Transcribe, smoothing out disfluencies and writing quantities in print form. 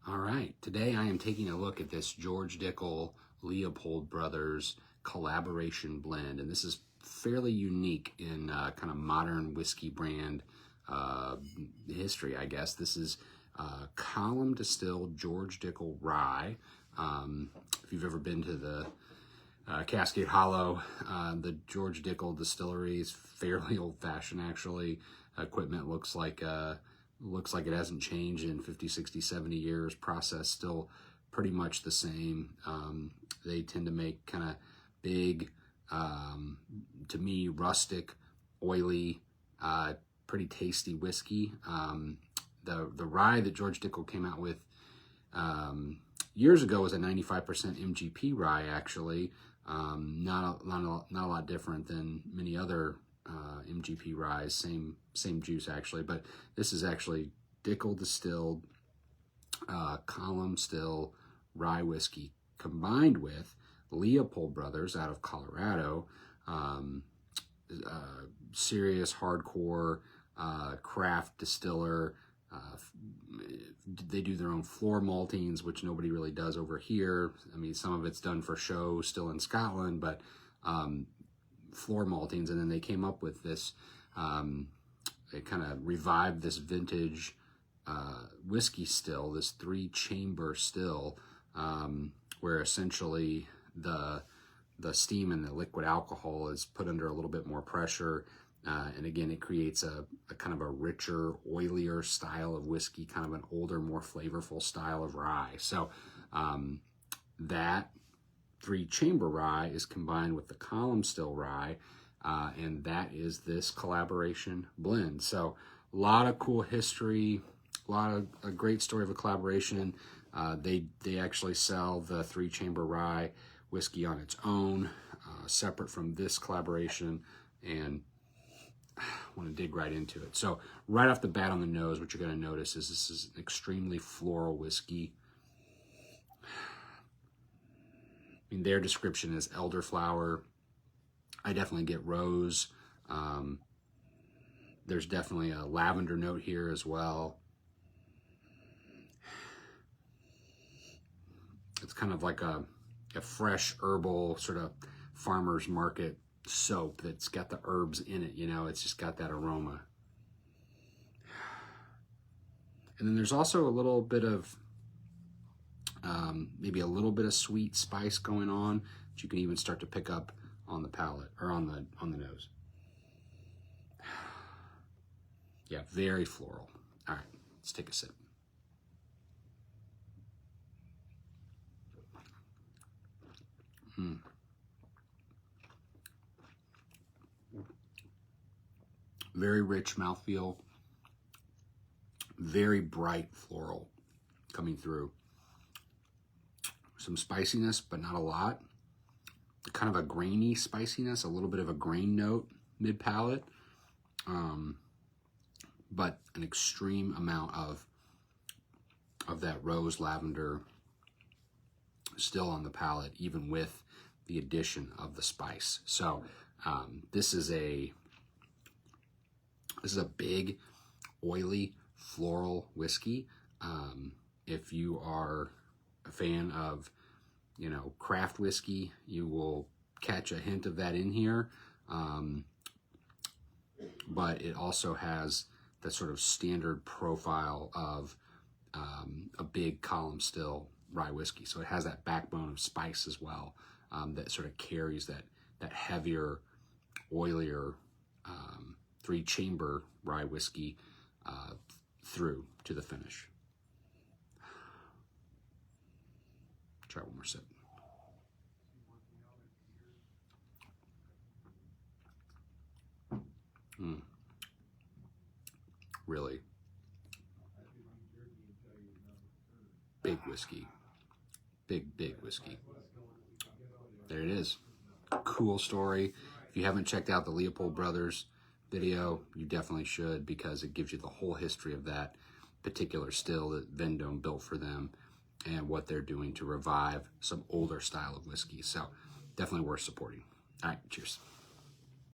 All right, today I am taking a look at this George Dickel Leopold Brothers collaboration blend, and this is fairly unique in kind of modern whiskey brand history, I guess. This is column distilled George Dickel rye. If you've ever been to the Cascade Hollow, the George Dickel distillery is fairly old-fashioned, actually. Equipment looks like it hasn't changed in 50, 60, 70 years. Process still pretty much the same. They tend to make kind of big, to me, rustic, oily, pretty tasty whiskey. The rye that George Dickel came out with years ago was a 95% MGP rye, actually. Not a lot different than many other MGP rye, same juice actually, but this is actually Dickel distilled column still rye whiskey combined with Leopold Brothers out of Colorado, serious hardcore craft distiller. They do their own floor maltings, which nobody really does over here. I mean, some of it's done for show still in Scotland, but floor maltings. And then they came up with this, they kind of revived this vintage whiskey still, this 3-chamber still, where essentially the steam and the liquid alcohol is put under a little bit more pressure. And again, it creates a kind of a richer, oilier style of whiskey, kind of an older, more flavorful style of rye. So that 3-chamber rye is combined with the column still rye, and that is this collaboration blend. So a lot of cool history, a great story of a collaboration. They actually sell the 3-chamber rye whiskey on its own, separate from this collaboration, and I want to dig right into it. So right off the bat on the nose, what you're going to notice is this is an extremely floral whiskey. I mean, their description is elderflower. I definitely get rose. There's definitely a lavender note here as well. It's kind of like a fresh herbal sort of farmer's market soap that's got the herbs in it, you know, it's just got that aroma. And then there's also a little bit of maybe a little bit of sweet spice going on that you can even start to pick up on the palate or on the nose. Yeah, very floral. All right, let's take a sip. Very rich mouthfeel, very bright floral coming through. Some spiciness, but not a lot. Kind of a grainy spiciness, a little bit of a grain note mid-palate, but an extreme amount of that rose lavender still on the palate, even with the addition of the spice. So this is a big, oily, floral whiskey. If you are a fan of, you know, craft whiskey, you will catch a hint of that in here. But it also has the sort of standard profile of a big column still rye whiskey. So it has that backbone of spice as well, that sort of carries that heavier, oilier 3-chamber rye whiskey through to the finish. Try one more sip. Really big whiskey. Big whiskey. There it is. Cool story. If you haven't checked out the Leopold Brothers video, you definitely should, because it gives you the whole history of that particular still that Vendome built for them and what they're doing to revive some older style of whiskey. So definitely worth supporting. All right, cheers.